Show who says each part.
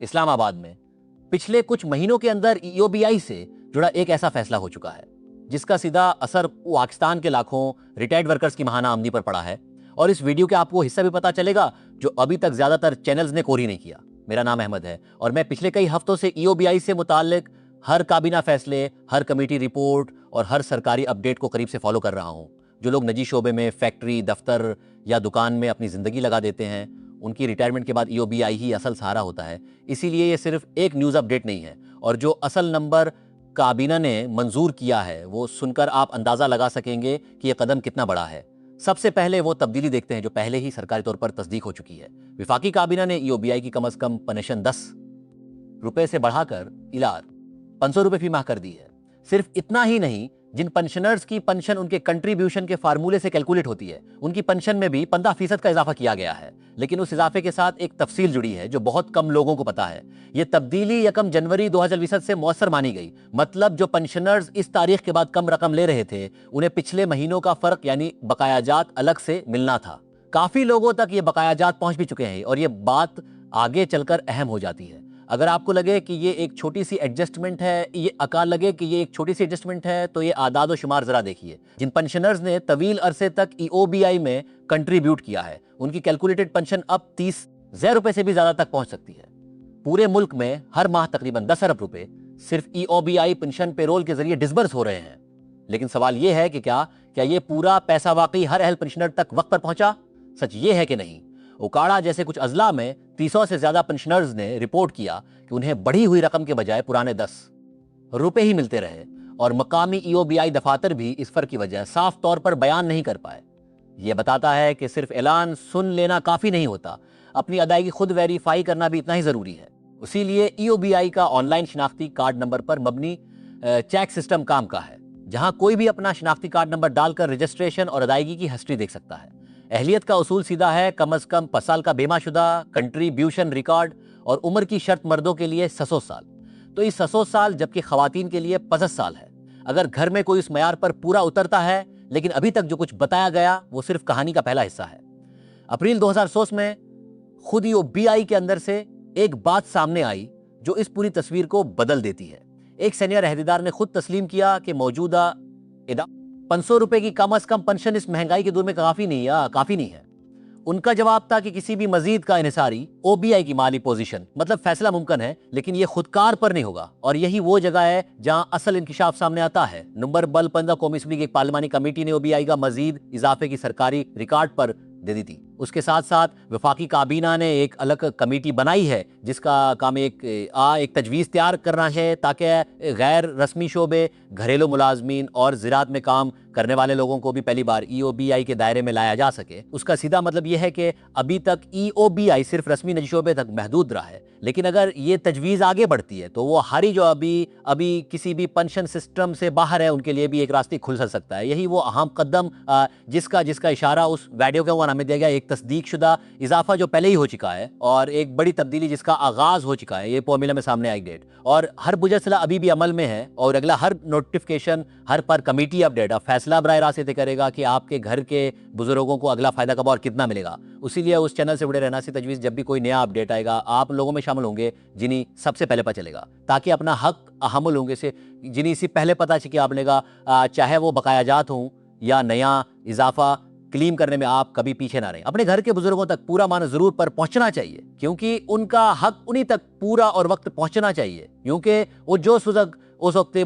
Speaker 1: इस्लामाबाद में पिछले कुछ महीनों के अंदर ईओबीआई से जुड़ा एक ऐसा फैसला हो चुका है जिसका सीधा असर पाकिस्तान के लाखों रिटायर्ड वर्कर्स की महाना आमदनी पर पड़ा है। और इस वीडियो के आपको हिस्सा भी पता चलेगा जो अभी तक ज्यादातर चैनल्स ने कोरी नहीं किया। मेरा नाम अहमद है और मैं पिछले कई हफ्तों से ईओबीआई से मुताल्लिक हर काबीना फैसले, हर कमेटी रिपोर्ट और हर सरकारी अपडेट को करीब से फॉलो कर रहा हूं। जो लोग निजी शोबे में फैक्ट्री, दफ्तर या दुकान में अपनी जिंदगी लगा देते हैं, उनकी रिटायरमेंट के बाद ईओबीआई ही असल सहारा होता है। इसीलिए ये सिर्फ एक न्यूज़ अपडेट नहीं है और जो असल नंबर काबीना ने मंजूर किया है वो सुनकर आप अंदाज़ा लगा सकेंगे कि यह कदम कितना बड़ा है। सबसे पहले वो तब्दीली देखते हैं जो पहले ही सरकारी तौर पर तस्दीक हो चुकी है। विफाकी काबीना ने ईओबीआई की कम अज कम पेंशन 10 रुपए से बढ़ाकर इलार 500 रुपए फी माह कर दी है। सिर्फ इतना ही नहीं, जिन पेंशनर्स की पेंशन उनके कंट्रीब्यूशन के फार्मूले से कैलकुलेट होती है, उनकी पेंशन में भी 15% का इजाफा किया गया है। लेकिन उस इजाफे के साथ एक तफसील जुड़ी है जो बहुत कम लोगों को पता है। यह तब्दीली 1 जनवरी 2020 से मौसर मानी गई। मतलब जो पेंशनर्स इस तारीख के बाद कम रकम ले रहे थे, उन्हें पिछले महीनों का फर्क यानी बकायाजात अलग से मिलना था। काफी लोगों तक ये बकायाजात पहुंच भी चुके हैं और ये बात आगे चलकर अहम हो जाती है। अगर आपको लगे कि ये एक छोटी सी एडजस्टमेंट है, ये अकाल लगे कि ये एक छोटी सी एडजस्टमेंट है, तो ये आदाद व शुमार जरा देखिए। जिन पेंशनर्स ने तवील अरसे तक ईओबीआई में कंट्रीब्यूट किया है, उनकी कैलकुलेटेड पेंशन अब 30,000 रुपए से भी ज्यादा तक पहुंच सकती है। पूरे मुल्क में हर माह तकरीबन 10 अरब रुपए सिर्फ ईओबीआई पेंशन पेरोल के जरिए डिसबर्स हो रहे हैं। लेकिन सवाल यह है कि क्या ये पूरा पैसा वाकई हर अहल पेंशनर तक वक्त पर पहुंचा? सच ये है कि नहीं? उकाड़ा जैसे कुछ अजला में 300 से ज्यादा पेंशनर्स ने रिपोर्ट किया कि उन्हें बढ़ी हुई रकम के बजाय पुराने 10 रुपए ही मिलते रहे और मकामी ईओबीआई दफातर भी इस फर्क की वजह साफ तौर पर बयान नहीं कर पाए। यह बताता है कि सिर्फ ऐलान सुन लेना काफी नहीं होता, अपनी अदायगी खुद वेरीफाई करना भी इतना ही जरूरी है। इसीलिए ईओबीआई का ऑनलाइन शिनाख्ती कार्ड नंबर पर मबनी चेक सिस्टम काम का है, जहां कोई भी अपना शिनाख्ती कार्ड नंबर डालकर रजिस्ट्रेशन और अदायगी की हिस्ट्री देख सकता है। अहलियत का उसूल सीधा है, कम अज कम 5 साल का बेमाशुदा कंट्रीब्यूशन रिकॉर्ड और उम्र की शर्त मर्दों के लिए 600 साल। तो इस 600 साल जबकि खवातीन के लिए 50 साल है। अगर घर में कोई इस मयार पर पूरा उतरता है, लेकिन अभी तक जो कुछ बताया गया वो सिर्फ कहानी का पहला हिस्सा है। अप्रैल 2016 में खुद ईओबीआई के अंदर से एक बात सामने आई जो इस पूरी तस्वीर को बदल देती है। एक सीनियर अहदेदार ने खुद तस्लीम किया कि मौजूदा 500 रुपए की कम अज कम पेंशन इस महंगाई के दौर में काफी नहीं है। उनका जवाब था कि किसी भी मजीद का इन्हिसारी ओबीआई की माली पोजीशन मतलब फैसला मुमकिन है, लेकिन यह खुदकार पर नहीं होगा। और यही वो जगह है जहां असल इंकिशाफ सामने आता है। नंबर बल 15 कौमी असम्बली की एक पार्लिमानी कमेटी ने ओबीआई का मजीद इजाफे की सरकारी रिकॉर्ड पर दे दी थी। उसके साथ साथ वफाकी काबीना ने एक अलग कमेटी बनाई है जिसका काम एक तजवीज़ तैयार करना है ताकि गैर रस्मी शोबे, घरेलू मुलाजमीन और ज़राअत में काम करने वाले लोगों को भी पहली बार ईओबीआई के दायरे में लाया जा सके। उसका सीधा मतलब यह है कि अभी तक ईओबीआई सिर्फ रस्मी निजी शोबे तक महदूद रहा है, लेकिन अगर ये तजवीज़ आगे बढ़ती है तो वो हारी जो अभी किसी भी पेंशन सिस्टम से बाहर है उनके लिए भी एक रास्ते खुल सकता है। यही वो अहम कदम जिसका इशारा उस वीडियो के नाम में दिया गया, एक तस्दीक शुदा इजाफा जो पहले ही हो चुका है और एक बड़ी तब्दीली जिसका आगाज हो चुका है। ये फॉर्मूला में सामने आई डेट और हर बुजरसला अभी भी अमल में है और अगला हर नोटिफिकेशन, हर पर कमेटी अपडेट फैसला बराह रास्त तय करेगा कि आपके घर के बुजुर्गों को अगला फायदा कब और कितना मिलेगा। इसीलिए उस चैनल से जुड़े रहना से तजवीज़ जब भी कोई नया अपडेट आएगा आप लोगों में शामिल होंगे जिन्हें सबसे पहले पता चलेगा, ताकि अपना हक अहमुल होंगे से जिन्हें इसी पहले पता चले आप लेगा, चाहे वो बकायाजात हों या नया इजाफा क्लीम करने में आप कभी पीछे ना रहें। अपने घर के बुजुर्गों तक पूरा मान जरूर पर पहुंचना चाहिए, क्योंकि उनका हक उन्हीं तक पूरा और वक्त पहुंचना चाहिए, क्योंकि वो जो सुजग उस वक्त